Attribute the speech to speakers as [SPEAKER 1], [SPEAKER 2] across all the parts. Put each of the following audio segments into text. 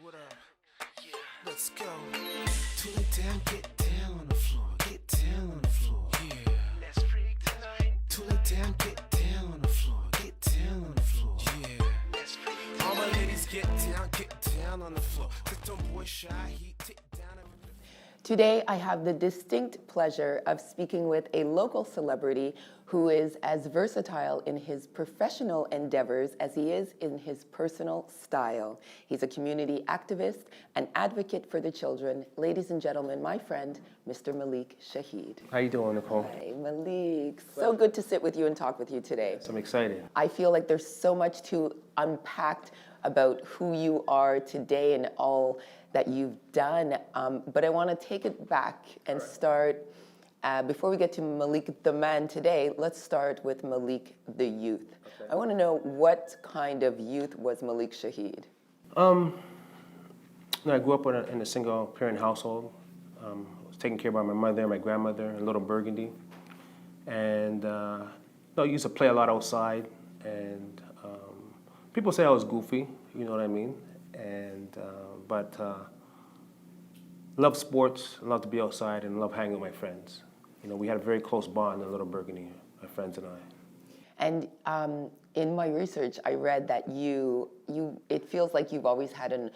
[SPEAKER 1] what up? Yeah, let's go. Tool it down, get down on the floor. Get down on the floor. Yeah, let's freak tonight. Tool it down, get down on the floor. Get down on the floor. Yeah, let's freak tonight. All my ladies get down on the floor. Cause don't boy shy, he take down.
[SPEAKER 2] Today, I have the distinct pleasure of speaking with a local celebrity who is as versatile in his professional endeavors as he is in his personal style. He's a community activist, an advocate for the children. Ladies and gentlemen, my friend, Mr. Malik Shaheed.
[SPEAKER 3] How you doing, Nicole?
[SPEAKER 2] Hi, Malik. So good to sit with you and talk with you today.
[SPEAKER 3] I'm excited.
[SPEAKER 2] I feel like there's so much to unpack about who you are today and all that you've done, but I want to take it back and start, before we get to Malik the man today, let's start with Malik the youth. Okay. I want to know, what kind of youth was Malik Shaheed?
[SPEAKER 3] I grew up in a single parent household. I was taken care of by my mother, my grandmother, in Little Burdgundy. And I used to play a lot outside, and people say I was goofy, you know what I mean? And but love sports, love to be outside, and love hanging with my friends. You know, we had a very close bond in Little Burdgundy, my friends and I.
[SPEAKER 2] And in my research, I read that it feels like you've always had an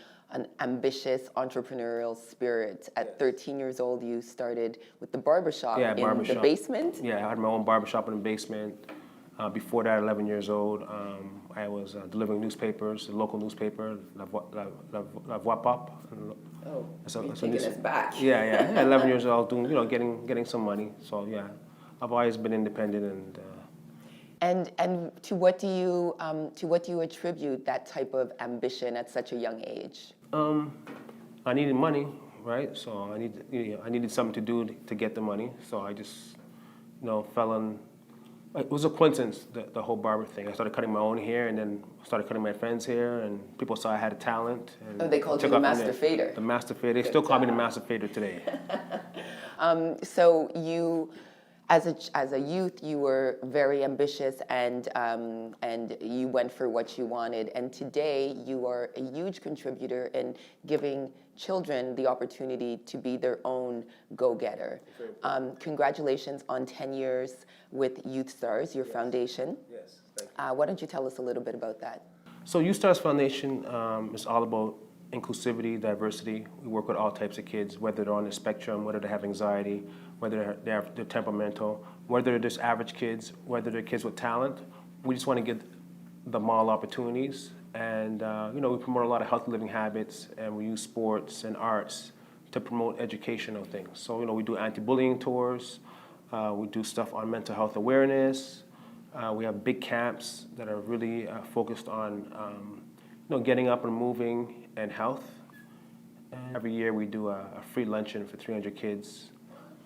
[SPEAKER 2] ambitious entrepreneurial spirit. At 13 years old, you started with the barbershop in the basement?
[SPEAKER 3] Yeah, I had my own barbershop in the basement. Before that, 11 years old, I was delivering newspapers, a local newspaper, La Voix Pop.
[SPEAKER 2] Oh, you're taking us back.
[SPEAKER 3] Yeah. 11 years old, doing, getting some money. So yeah, I've always been independent
[SPEAKER 2] And to what do you attribute that type of ambition at such a young age?
[SPEAKER 3] I needed money, right? So I needed something to do to get the money. So I just, fell in. It was a coincidence, the whole barber thing. I started cutting my own hair, and then started cutting my friends' hair, and people saw I had a talent. And
[SPEAKER 2] they called you the Master Fader.
[SPEAKER 3] The Master Fader. They still call me the Master Fader today.
[SPEAKER 2] So you, as a youth, you were very ambitious, and you went for what you wanted. And today, you are a huge contributor in giving children the opportunity to be their own go-getter. Congratulations on 10 years with Youth Stars, your foundation.
[SPEAKER 3] Yes, thank you.
[SPEAKER 2] Why don't you tell us a little bit about that? So
[SPEAKER 3] Youth Stars Foundation is all about inclusivity, diversity. We work with all types of kids, whether they're on the spectrum, whether they have anxiety, whether they're temperamental, whether they're just average kids, whether they're kids with talent. We just want to give them all opportunities. And we promote a lot of healthy living habits, and we use sports and arts to promote educational things. So we do anti-bullying tours, we do stuff on mental health awareness. We have big camps that are really focused on getting up and moving and health. And every year we do a free luncheon for 300 kids.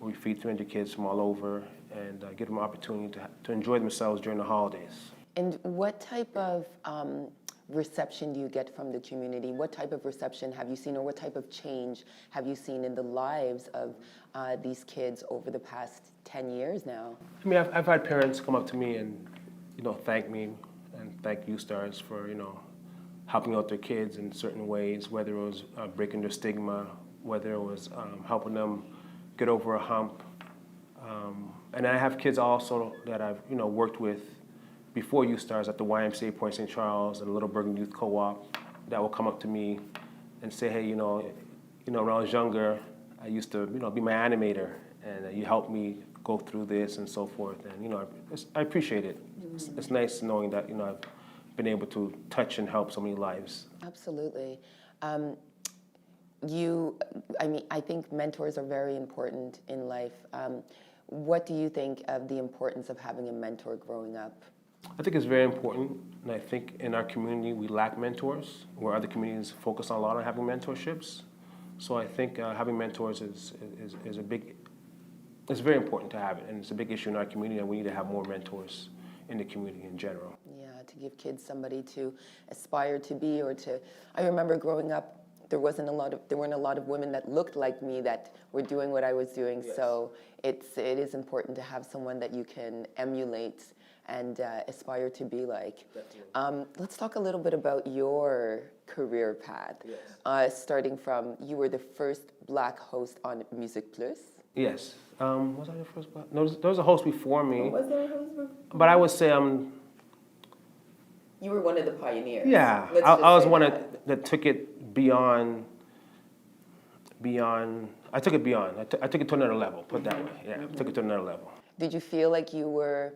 [SPEAKER 3] We feed 300 kids from all over and give them an opportunity to enjoy themselves during the holidays.
[SPEAKER 2] And what type of reception do you get from the community? What type of reception have you seen, or what type of change have you seen in the lives of these kids over the past 10 years now?
[SPEAKER 3] I mean, I've had parents come up to me and, thank me and thank Youth Stars for, helping out their kids in certain ways, whether it was breaking their stigma, whether it was helping them get over a hump. And I have kids also that I've, worked with before Youth Stars at the YMCA Point St. Charles and the Little Burdgundy Youth Co-op that will come up to me and say, hey, when I was younger, I used to, be my animator, and you helped me go through this and so forth. And, I appreciate it. It's nice knowing that, I've been able to touch and help so many lives.
[SPEAKER 2] Absolutely. I think mentors are very important in life. What do you think of the importance of having a mentor growing up?
[SPEAKER 3] I think it's very important, and I think in our community we lack mentors, where other communities focus a lot on having mentorships. So I think having mentors is a big, it's very important to have it, and it's a big issue in our community, and we need to have more mentors in the community in general.
[SPEAKER 2] Yeah, to give kids somebody to aspire to be, or to, I remember growing up, there weren't a lot of women that looked like me that were doing what I was doing. Yes. So it is important to have someone that you can emulate and aspire to be like. Let's talk a little bit about your career path. Starting from, you were the first Black host on MusiquePlus.
[SPEAKER 3] Yes. Was I the first Black? No, there was a host before me.
[SPEAKER 2] Was there a host before?
[SPEAKER 3] But I would say
[SPEAKER 2] You were one of the pioneers.
[SPEAKER 3] yeah, I was one that took it beyond. I took it beyond. I took it to another level. Put it that way. Yeah, I took it to another level.
[SPEAKER 2] Did you feel like you were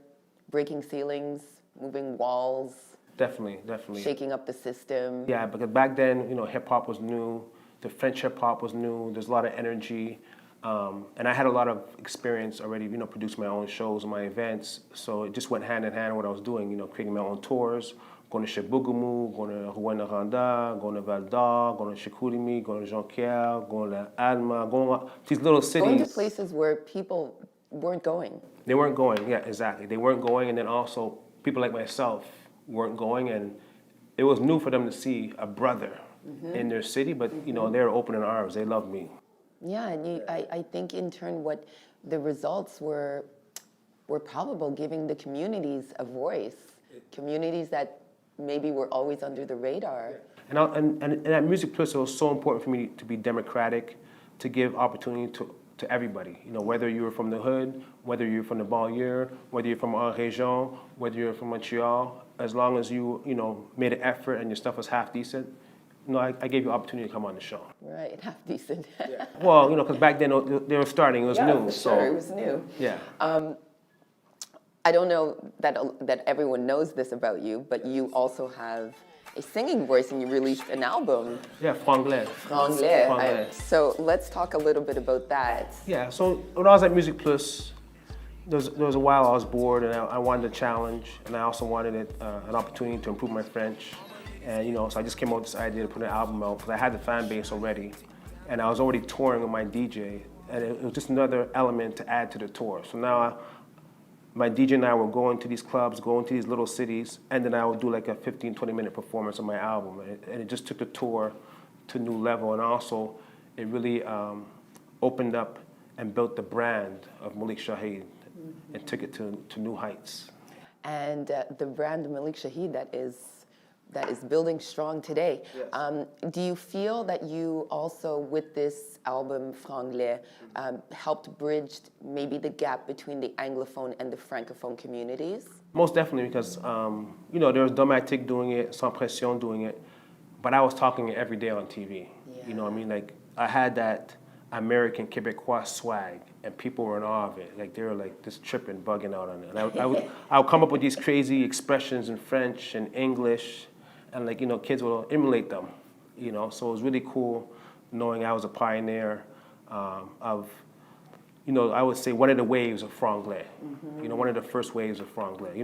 [SPEAKER 2] breaking ceilings, moving walls?
[SPEAKER 3] Definitely.
[SPEAKER 2] Shaking up the system?
[SPEAKER 3] Yeah, because back then, hip hop was new. The French hip hop was new. There's a lot of energy, and I had a lot of experience already. Producing my own shows and my events. So it just went hand in hand with what I was doing. Creating my own tours. Going to Chebugumu, going to Rwanda, going to Val d'Or, going to Chicoutimi, going to Jonquière, going to Alma, going to these little cities.
[SPEAKER 2] Going to places where people weren't going.
[SPEAKER 3] They weren't going, yeah, exactly. They weren't going, and then also people like myself weren't going, and it was new for them to see a brother in their city, but they were opening arms. They loved me.
[SPEAKER 2] Yeah, and I think in turn what the results were probable, giving the communities a voice, communities that maybe were always under the radar.
[SPEAKER 3] And at MusiquePlus, it was so important for me to be democratic, to give opportunity to everybody. Whether you were from the hood, whether you're from the banlieue, whether you're from our région, whether you're from Montreal, as long as you made an effort and your stuff was half decent, I gave you opportunity to come on the show.
[SPEAKER 2] Right, half decent.
[SPEAKER 3] Yeah. Well, because back then they were starting, it was new.
[SPEAKER 2] For sure, it was new.
[SPEAKER 3] Yeah.
[SPEAKER 2] I don't know that everyone knows this about you, but you also have a singing voice, and you released an album.
[SPEAKER 3] Yeah, Franglais.
[SPEAKER 2] Franglais. So let's talk a little bit about that.
[SPEAKER 3] Yeah, so when I was at MusiquePlus, there was a while I was bored, and I wanted a challenge, and I also wanted an opportunity to improve my French. And so I just came up with this idea to put an album out, because I had the fan base already, and I was already touring with my DJ, and it was just another element to add to the tour. So now my DJ and I were going to these clubs, going to these little cities, and then I would do like a 15, 20-minute performance of my album. And it just took the tour to a new level. And also, it really opened up and built the brand of Malik Shaheed and took it to new heights.
[SPEAKER 2] And the brand Malik Shaheed that is building strong today.
[SPEAKER 3] Yes.
[SPEAKER 2] Do you feel that you also, with this album, Franglais, helped bridge maybe the gap between the Anglophone and the Francophone communities?
[SPEAKER 3] Most definitely, because, there was Domatic doing it, Sans Pression doing it, but I was talking it every day on TV.
[SPEAKER 2] Yeah.
[SPEAKER 3] You know what I mean? Like, I had that American Quebecois swag, and people were in awe of it. Like, they were like just tripping, bugging out on it. And I would come up with these crazy expressions in French and English, and kids will emulate them, So it was really cool knowing I was a pioneer of, I would say one of the waves of Franglais. One of the first waves of Franglais.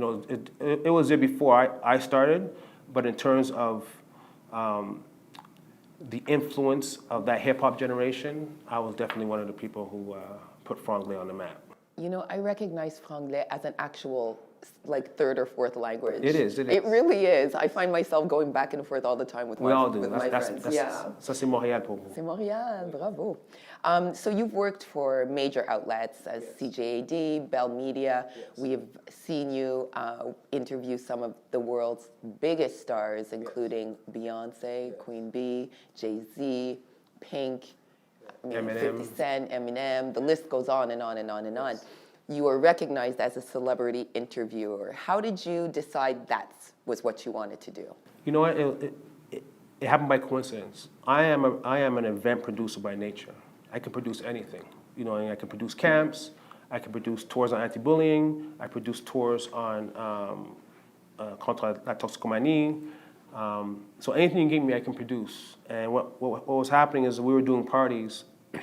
[SPEAKER 3] It was there before I started, but in terms of the influence of that hip hop generation, I was definitely one of the people who put Franglais on the map.
[SPEAKER 2] I recognize Franglais as an actual third or fourth language.
[SPEAKER 3] It is.
[SPEAKER 2] It really is. I find myself going back and forth all the time with my friends.
[SPEAKER 3] Yeah. Ça, c'est Montréal pour vous.
[SPEAKER 2] C'est Montréal, bravo. So you've worked for major outlets as CJAD, Bell Media.
[SPEAKER 3] Yes.
[SPEAKER 2] We have seen you interview some of the world's biggest stars, including Beyoncé, Queen Bee, Jay-Z, Pink,
[SPEAKER 3] Eminem.
[SPEAKER 2] 50 Cent, Eminem. The list goes on and on and on and on. You are recognized as a celebrity interviewer. How did you decide that was what you wanted to do?
[SPEAKER 3] You know what? It happened by coincidence. I am an event producer by nature. I can produce anything. I can produce camps. I can produce tours on anti-bullying. I produce tours on contre la toxicomanie. So anything you give me, I can produce. And what was happening is we were doing parties, and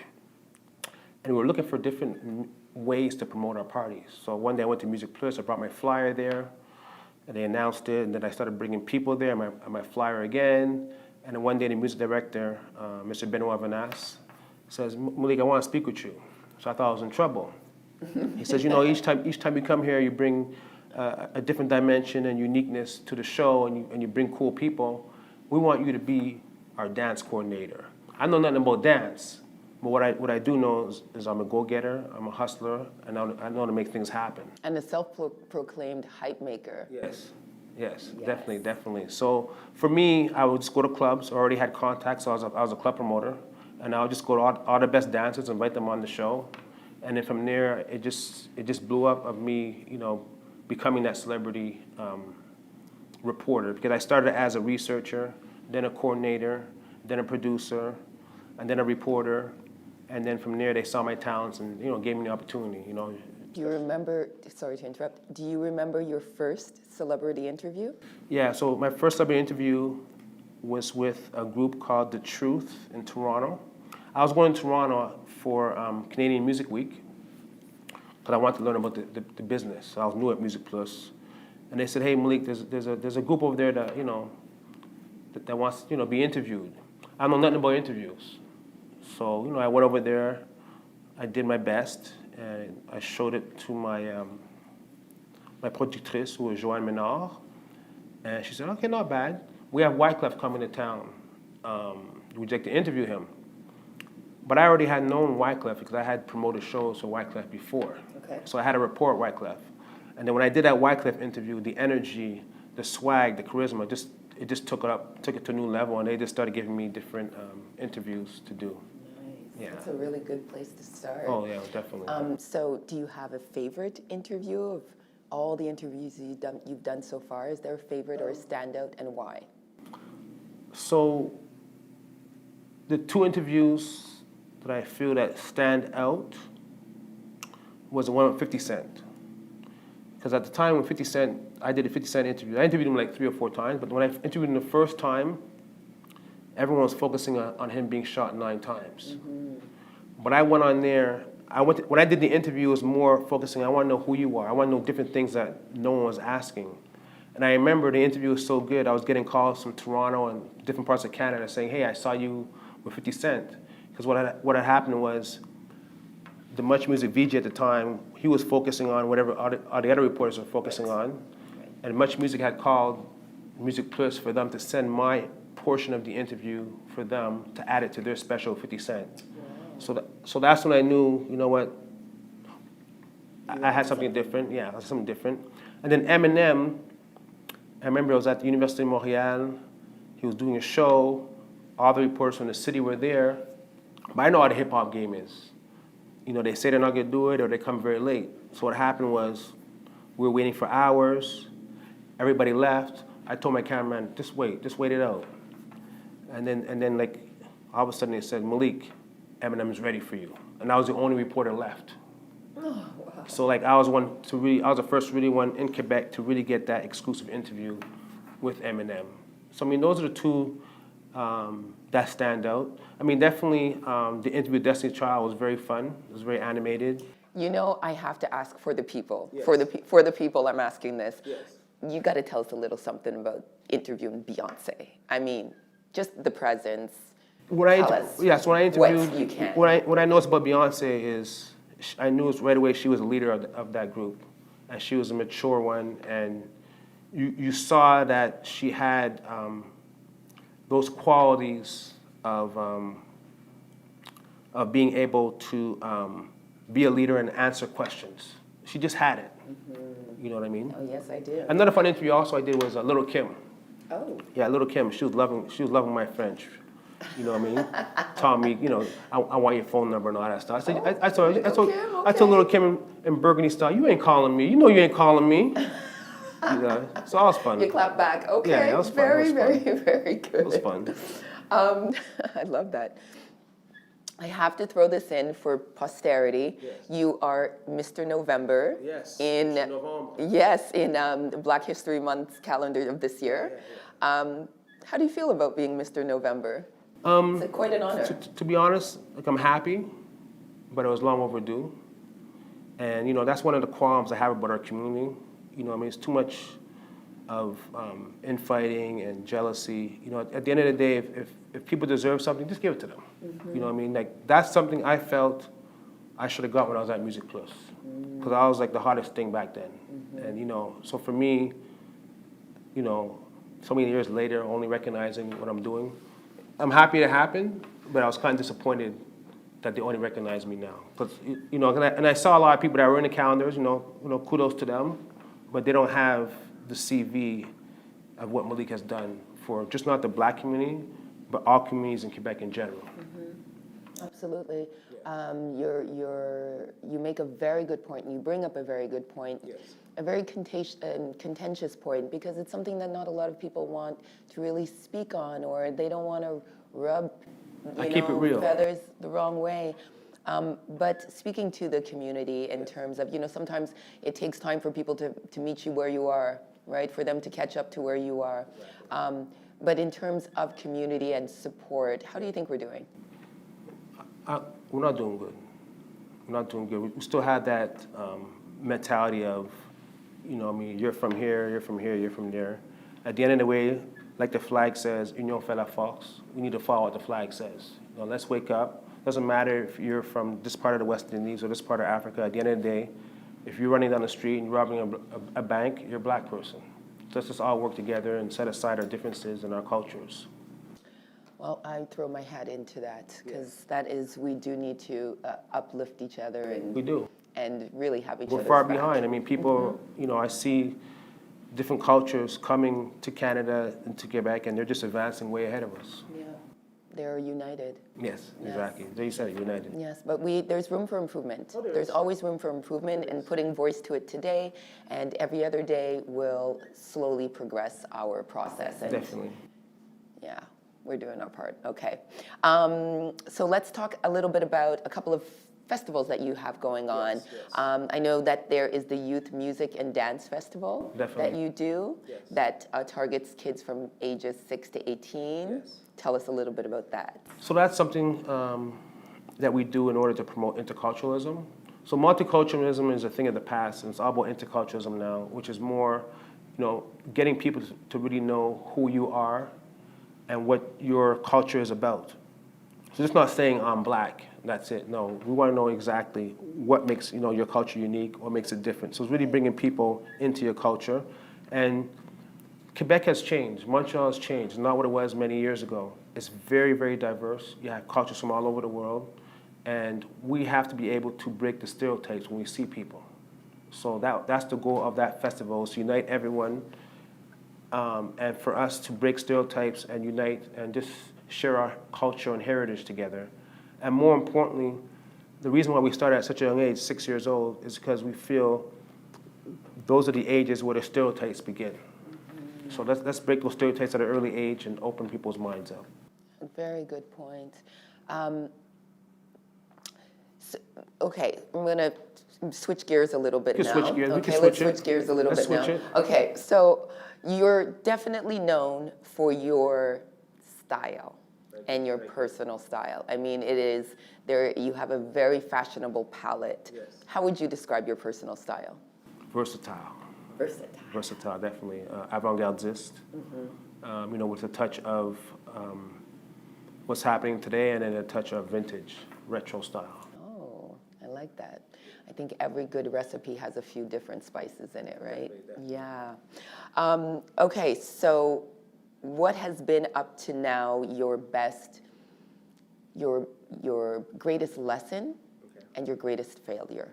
[SPEAKER 3] we were looking for different ways to promote our parties. So one day I went to MusiquePlus, I brought my flyer there, and they announced it, and then I started bringing people there, my flyer again, and then one day the music director, Mr. Benoit Vanas, says, Malik, I want to speak with you. So I thought I was in trouble. He says, each time you come here, you bring a different dimension and uniqueness to the show, and you bring cool people. We want you to be our dance coordinator. I know nothing about dance, But what I do know is I'm a go-getter, I'm a hustler, and I know how to make things happen.
[SPEAKER 2] And a self-proclaimed hype maker.
[SPEAKER 3] Yes, definitely. So for me, I would just go to clubs. I already had contacts, so I was a club promoter, and I would just go to all the best dancers, invite them on the show, and then from there, it just blew up of me, becoming that celebrity reporter, because I started as a researcher, then a coordinator, then a producer, and then a reporter, and then from there they saw my talents and gave me the opportunity.
[SPEAKER 2] Do you remember? Sorry to interrupt. Do you remember your first celebrity interview?
[SPEAKER 3] Yeah. So my first celebrity interview was with a group called The Truth in Toronto. I was going to Toronto for Canadian Music Week because I wanted to learn about the business. So I was new at MusiquePlus. And they said, hey, Malik, there's a group over there that, that wants, be interviewed. I know nothing about interviews. So, I went over there, I did my best, and I showed it to my my productrice, who was Joanne Menard, and she said, okay, not bad. We have Wyclef coming to town. Would you like to interview him? But I already had known Wyclef because I had promoted shows for Wyclef before.
[SPEAKER 2] Okay.
[SPEAKER 3] So I had a rapport with Wyclef. And then when I did that Wyclef interview, the energy, the swag, the charisma, it just took it to a new level, and they just started giving me different interviews to do.
[SPEAKER 2] Nice.
[SPEAKER 3] Yeah.
[SPEAKER 2] That's a really good place to start.
[SPEAKER 3] Oh yeah, definitely.
[SPEAKER 2] So do you have a favorite interview of all the interviews you've done so far? Is there a favorite or a standout, and why?
[SPEAKER 3] So the two interviews that I feel that stand out was the one with 50 Cent. Because at the time when 50 Cent, I did a 50 Cent interview. I interviewed him like 3 or 4 times, but when I interviewed him the first time, everyone was focusing on him being shot 9 times. Mm-hmm. But I went on there, when I did the interview, it was more focusing, I want to know who you are. I want to know different things that no one was asking. And I remember the interview was so good, I was getting calls from Toronto and different parts of Canada saying, hey, I saw you with 50 Cent. Because what had happened was, the Much Music VJ at the time, he was focusing on whatever all the other reporters were focusing on. And Much Music had called MusiquePlus for them to send my portion of the interview for them to add it to their special 50 Cent. Wow. So that's when I knew, you know what, I had something different. Yeah, I had something different. And then Eminem, I remember I was at the University of Montreal. He was doing a show. All the reporters from the city were there. But I know how the hip-hop game is. They say they're not going to do it or they come very late. So what happened was we were waiting for hours. Everybody left. I told my cameraman, just wait it out. And then like all of a sudden they said, Malik, Eminem is ready for you. And I was the only reporter left. Oh, wow. So like I was the first really one in Quebec to really get that exclusive interview with Eminem. So I mean, those are the two that stand out. I mean, definitely the interview with Destiny's Child was very fun. It was very animated.
[SPEAKER 2] I have to ask for the people.
[SPEAKER 3] Yes.
[SPEAKER 2] For the people, I'm asking this.
[SPEAKER 3] Yes.
[SPEAKER 2] You got to tell us a little something about interviewing Beyoncé. I mean, just the presence.
[SPEAKER 3] So when I interviewed,
[SPEAKER 2] what you can.
[SPEAKER 3] What I noticed about Beyonce is I knew right away she was a leader of that group, and she was a mature one, and you saw that she had those qualities of being able to be a leader and answer questions. She just had it. Mm-hmm. You know what I mean?
[SPEAKER 2] Oh yes, I do.
[SPEAKER 3] Another fun interview also I did was Little Kim.
[SPEAKER 2] Oh.
[SPEAKER 3] Yeah, Little Kim. She was loving my French. You know what I mean? Telling me, I want your phone number and all that stuff. I told Little Kim in Burgundy style, you ain't calling me. You ain't calling me. So that was fun.
[SPEAKER 2] You clap back. Okay.
[SPEAKER 3] Yeah, that was fun.
[SPEAKER 2] Very, very good.
[SPEAKER 3] It was fun.
[SPEAKER 2] I love that. I have to throw this in for posterity.
[SPEAKER 3] Yes.
[SPEAKER 2] You are Mr. November.
[SPEAKER 3] Yes.
[SPEAKER 2] In
[SPEAKER 3] November.
[SPEAKER 2] Yes, in the Black History Month calendar of this year. Yeah. How do you feel about being Mr. November? It's quite an honor.
[SPEAKER 3] To be honest, I'm happy, but it was long overdue. And that's one of the qualms I have about our community. It's too much of infighting and jealousy. At the end of the day, if people deserve something, just give it to them. Mm-hmm. Like that's something I felt I should have got when I was at MusiquePlus, because I was like the hottest thing back then. Mm-hmm. And so for me, so many years later, only recognizing what I'm doing, I'm happy it happened, but I was kind of disappointed that they only recognize me now. Because, you know, and I saw a lot of people that were in the calendars, you know, kudos to them, but they don't have the CV of what Malik has done for just not the black community, but all communities in Quebec in general.
[SPEAKER 2] Absolutely. You make a very good point, and you bring up a very good point, a very contentious point, because it's something that not a lot of people want to really speak on, or they don't want to rub
[SPEAKER 3] Keep it real.
[SPEAKER 2] feathers the wrong way. But speaking to the community in terms of, you know, sometimes it takes time for people to meet you where you are, right? For them to catch up to where you are. But in terms of community and support, how do you think we're doing?
[SPEAKER 3] We're not doing good. We're not doing good. We still have that mentality of, you know, I mean, you're from here, you're from here, you're from there. At the end of the way, like the flag says, union fait la force. We need to follow what the flag says. You know, let's wake up. Doesn't matter if you're from this part of the West Indies or this part of Africa. At the end of the day, if you're running down the street and you're robbing a bank, you're a black person. So let's just all work together and set aside our differences and our cultures.
[SPEAKER 2] Well, I throw my hat into that, because that is, we do need to uplift each other and
[SPEAKER 3] We do.
[SPEAKER 2] and really have each
[SPEAKER 3] We're
[SPEAKER 2] other's
[SPEAKER 3] far
[SPEAKER 2] back.
[SPEAKER 3] behind. I mean, people, you know, I see different cultures coming to Canada and to Quebec, and they're just advancing way ahead of us.
[SPEAKER 2] Yeah, they're united.
[SPEAKER 3] Yes,
[SPEAKER 2] Yes.
[SPEAKER 3] exactly. There you said it, united.
[SPEAKER 2] Yes, but there's room for improvement. There's always room for improvement, and putting voice to it today, and every other day will slowly progress our process. And
[SPEAKER 3] Definitely.
[SPEAKER 2] yeah, we're doing our part. Okay. So let's talk a little bit about a couple of festivals that you have going on. I know that there is the Youth Music and Dance Festival that you do that targets kids from ages 6 to 18. Tell us a little bit about that.
[SPEAKER 3] So that's something that we do in order to promote interculturalism. So multiculturalism is a thing of the past, and it's all about interculturalism now, which is more, you know, getting people to really know who you are and what your culture is about. So just not saying I'm black, that's it. No, we want to know exactly what makes, you know, your culture unique, what makes it different. So it's really bringing people into your culture. And Quebec has changed. Montreal has changed. It's not what it was many years ago. It's very, very diverse. You have cultures from all over the world. And we have to be able to break the stereotypes when we see people. So that's the goal of that festival, is to unite everyone, and for us to break stereotypes and unite and just share our culture and heritage together. And more importantly, the reason why we started at such a young age, 6 years old, is because we feel those are the ages where the stereotypes begin. So let's break those stereotypes at an early age and open people's minds up.
[SPEAKER 2] Very good point. Okay, I'm gonna switch gears a little bit now.
[SPEAKER 3] Switch gears.
[SPEAKER 2] Okay, let's switch gears a little bit now. Okay, so you're definitely known for your style and your personal style. I mean, it is there. You have a very fashionable palette. How would you describe your personal style?
[SPEAKER 3] Versatile.
[SPEAKER 2] Versatile.
[SPEAKER 3] Versatile, definitely. Avant-gardist. You know, with a touch of what's happening today, and then a touch of vintage, retro style.
[SPEAKER 2] Oh, I like that. I think every good recipe has a few different spices in it, right? Definitely. Yeah. Okay, so what has been up to now your greatest lesson and your greatest failure?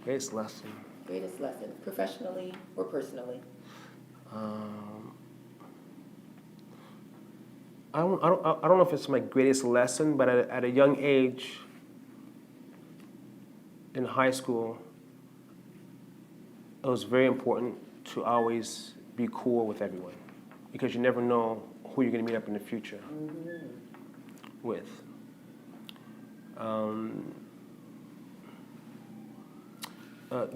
[SPEAKER 3] Greatest lesson.
[SPEAKER 2] Greatest lesson, professionally or personally?
[SPEAKER 3] I don't know if it's my greatest lesson, but at a young age, in high school, it was very important to always be cool with everyone, because you never know who you're going to meet up in the future with.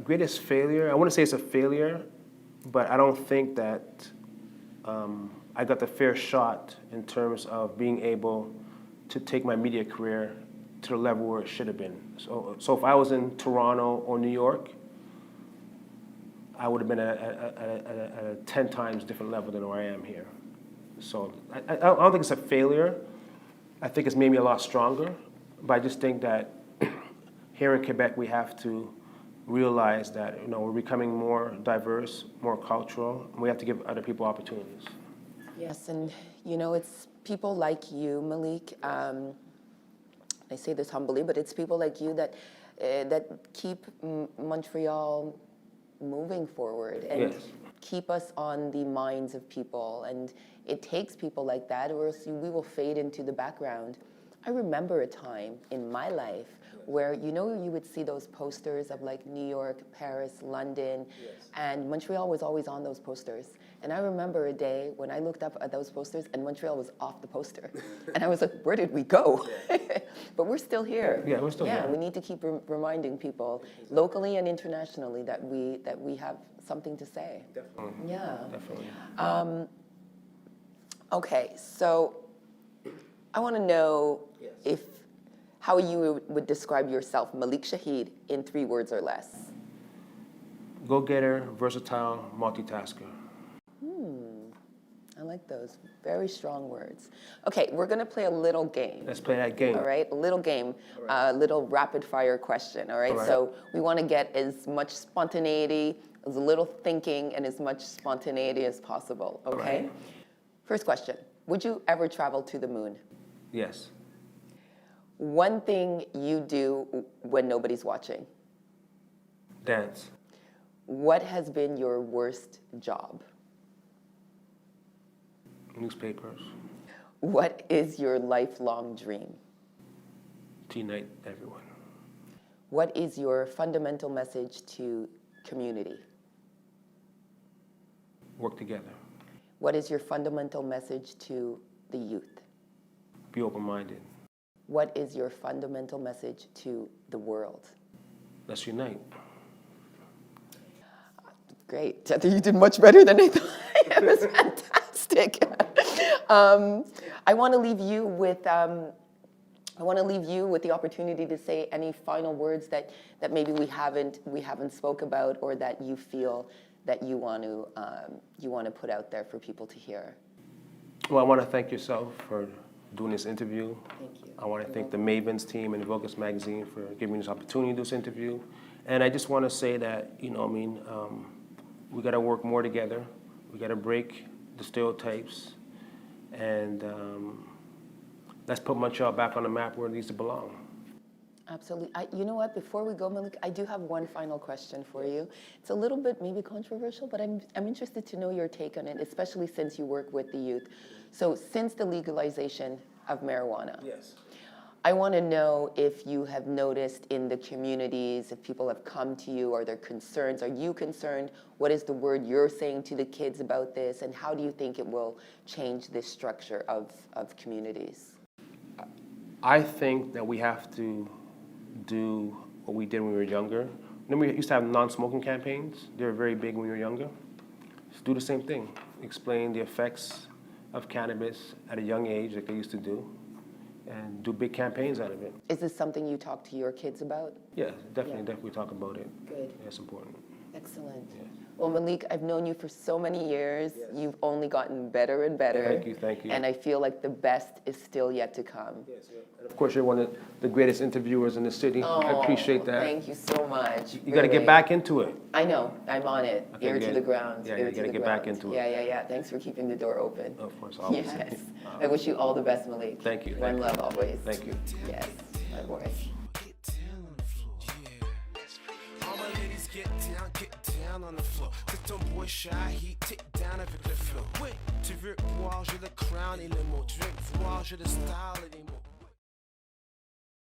[SPEAKER 3] Greatest failure, I wouldn't say it's a failure, but I don't think that I got the fair shot in terms of being able to take my media career to the level where it should have been. So if I was in Toronto or New York, I would have been at a 10 times different level than where I am here. So I don't think it's a failure. I think it's made me a lot stronger, but I just think that here in Quebec we have to realize that, you know, we're becoming more diverse, more cultural, and we have to give other people opportunities.
[SPEAKER 2] Yes, and you know, it's people like you, Malik, I say this humbly, but it's people like you that keep Montreal moving forward and
[SPEAKER 3] Yes.
[SPEAKER 2] keep us on the minds of people. And it takes people like that, or else we will fade into the background. I remember a time in my life where, you would see those posters of like New York, Paris, London, and Montreal was always on those posters. And I remember a day when I looked up at those posters and Montreal was off the poster. And I was like, where did we go? But we're still here.
[SPEAKER 3] Yeah, we're still here.
[SPEAKER 2] Yeah, we need to keep reminding people, locally and internationally, that we have something to say.
[SPEAKER 3] Definitely.
[SPEAKER 2] Yeah.
[SPEAKER 3] Definitely.
[SPEAKER 2] Okay, so I want to know how you would describe yourself, Malik Shaheed, in 3 words or less.
[SPEAKER 3] Go-getter, versatile, multitasker.
[SPEAKER 2] I like those. Very strong words. Okay, we're going to play a little game.
[SPEAKER 3] Let's play that game.
[SPEAKER 2] All right, a little game, a little rapid-fire question, all right?
[SPEAKER 3] All right.
[SPEAKER 2] So we want to get as much spontaneity, as little thinking, and as much spontaneity as possible, okay?
[SPEAKER 3] right.
[SPEAKER 2] First question, would you ever travel to the moon?
[SPEAKER 3] Yes.
[SPEAKER 2] One thing you do when nobody's watching.
[SPEAKER 3] Dance.
[SPEAKER 2] What has been your worst job?
[SPEAKER 3] Newspapers.
[SPEAKER 2] What is your lifelong dream?
[SPEAKER 3] To unite everyone.
[SPEAKER 2] What is your fundamental message to community?
[SPEAKER 3] Work together.
[SPEAKER 2] What is your fundamental message to the youth?
[SPEAKER 3] Be open-minded.
[SPEAKER 2] What is your fundamental message to the world?
[SPEAKER 3] Let's unite.
[SPEAKER 2] Great. I think you did much better than I thought. It was fantastic. I want to leave you with the opportunity to say any final words that maybe we haven't spoke about, or that you feel that you want to put out there for people to hear.
[SPEAKER 3] Well, I want to thank yourself for doing this interview.
[SPEAKER 2] Thank you.
[SPEAKER 3] I want to thank the Mavens team and Vocus Magazine for giving me this opportunity to do this interview. And I just want to say that, we got to work more together. We got to break the stereotypes, and let's put Montreal back on the map where it needs to belong.
[SPEAKER 2] Absolutely. You know what? Before we go, Malik, I do have one final question for you. It's a little bit maybe controversial, but I'm interested to know your take on it, especially since you work with the youth. So since the legalization of marijuana,
[SPEAKER 3] Yes.
[SPEAKER 2] I want to know if you have noticed in the communities, if people have come to you, are there concerns? Are you concerned? What is the word you're saying to the kids about this? And how do you think it will change this structure of communities?
[SPEAKER 3] I think that we have to do what we did when we were younger. Remember, we used to have non-smoking campaigns. They were very big when we were younger. Just do the same thing. Explain the effects of cannabis at a young age, like they used to do, and do big campaigns out of it.
[SPEAKER 2] Is this something you talk to your kids about?
[SPEAKER 3] Yeah, definitely talk about it.
[SPEAKER 2] Good.
[SPEAKER 3] That's important.
[SPEAKER 2] Excellent.
[SPEAKER 3] Yeah.
[SPEAKER 2] Well, Malik, I've known you for so many years. Yes. You've only gotten better and better.
[SPEAKER 3] Thank you.
[SPEAKER 2] And I feel like the best is still yet to come.
[SPEAKER 3] Yes, yeah. And of course, you're one of the greatest interviewers in the city. I appreciate that.
[SPEAKER 2] Thank you so much.
[SPEAKER 3] You got to get back into it.
[SPEAKER 2] I know. I'm on it.
[SPEAKER 3] Okay,
[SPEAKER 2] Ear
[SPEAKER 3] good.
[SPEAKER 2] to the ground.
[SPEAKER 3] Yeah,
[SPEAKER 2] ear
[SPEAKER 3] you
[SPEAKER 2] to
[SPEAKER 3] got to
[SPEAKER 2] the
[SPEAKER 3] get
[SPEAKER 2] ground.
[SPEAKER 3] back into it.
[SPEAKER 2] Yeah. Thanks for keeping the door open.
[SPEAKER 3] Of course, always.
[SPEAKER 2] Yes. I wish you all the best, Malik.
[SPEAKER 3] Thank you.
[SPEAKER 2] One love always.
[SPEAKER 3] Thank you.
[SPEAKER 2] Yes, my boy.
[SPEAKER 1] Get down on the floor. Yeah. All my ladies get down on the floor. C'est ton boy Shaheed, take down avec le flow. Oui, tu veux voir, j'ai le crown et le mot. Tu veux voir, j'ai le style et les mots.